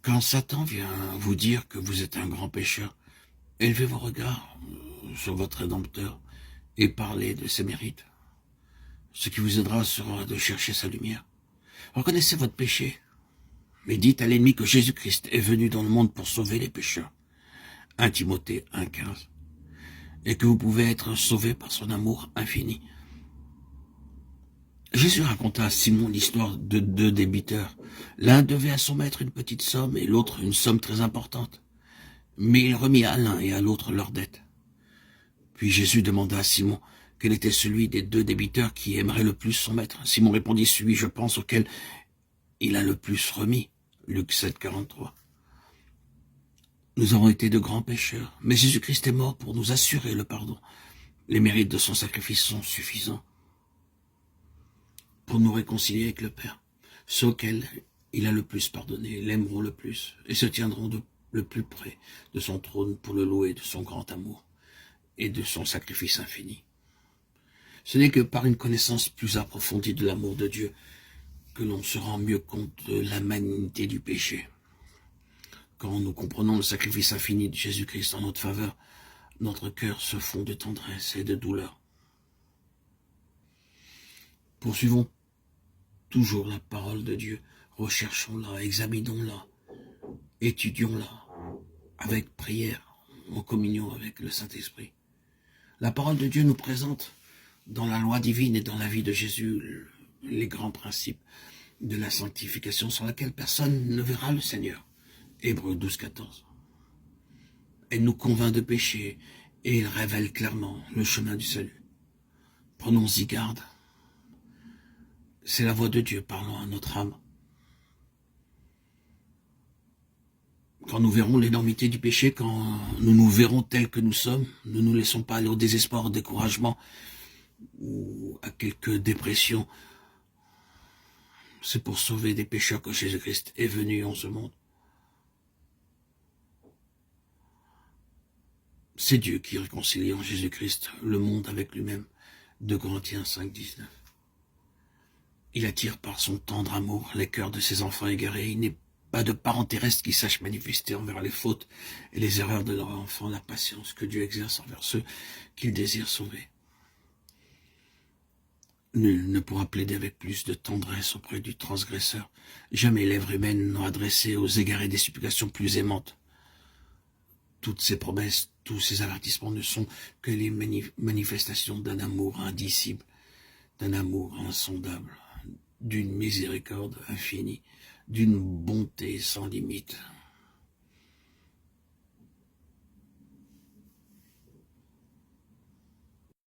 Quand Satan vient vous dire que vous êtes un grand pécheur, élevez vos regards sur votre Rédempteur et parlez de ses mérites. Ce qui vous aidera sera de chercher sa lumière. Reconnaissez votre péché, mais dites à l'ennemi que Jésus-Christ est venu dans le monde pour sauver les pécheurs. 1 Timothée 1,15. Et que vous pouvez être sauvé par son amour infini. Jésus raconta à Simon l'histoire de deux débiteurs. L'un devait à son maître une petite somme et l'autre une somme très importante. Mais il remit à l'un et à l'autre leur dette. Puis Jésus demanda à Simon quel était celui des deux débiteurs qui aimerait le plus son maître. Simon répondit, celui, je pense, auquel il a le plus remis. Luc 7, 43. Nous avons été de grands pécheurs, mais Jésus-Christ est mort pour nous assurer le pardon. Les mérites de son sacrifice sont suffisants pour nous réconcilier avec le Père. Ceux auxquels il a le plus pardonné l'aimeront le plus et se tiendront le plus près de son trône pour le louer de son grand amour et de son sacrifice infini. Ce n'est que par une connaissance plus approfondie de l'amour de Dieu que l'on se rend mieux compte de la malignité du péché. Quand nous comprenons le sacrifice infini de Jésus-Christ en notre faveur, notre cœur se fond de tendresse et de douleur. Poursuivons toujours la parole de Dieu, recherchons-la, examinons-la, étudions-la, avec prière, en communion avec le Saint-Esprit. La parole de Dieu nous présente dans la loi divine et dans la vie de Jésus les grands principes de la sanctification sans laquelle personne ne verra le Seigneur. Hébreux 12, 14. Elle nous convainc de péché et elle révèle clairement le chemin du salut. Prenons-y garde. C'est la voix de Dieu parlant à notre âme. Quand nous verrons l'énormité du péché, quand nous nous verrons tels que nous sommes, ne nous laissons pas aller au désespoir, au découragement ou à quelque dépression. C'est pour sauver des pécheurs que Jésus-Christ est venu en ce monde. C'est Dieu qui réconcilie en Jésus-Christ le monde avec lui-même. 2 Corinthiens 5, 19. Il attire par son tendre amour les cœurs de ses enfants égarés. Il n'est pas de parent terrestre qui sache manifester envers les fautes et les erreurs de leurs enfants la patience que Dieu exerce envers ceux qu'il désire sauver. Nul ne pourra plaider avec plus de tendresse auprès du transgresseur. Jamais lèvres humaines n'ont adressé aux égarés des supplications plus aimantes. Toutes ces promesses, tous ces avertissements ne sont que les manifestations d'un amour indicible, d'un amour insondable, d'une miséricorde infinie, d'une bonté sans limite.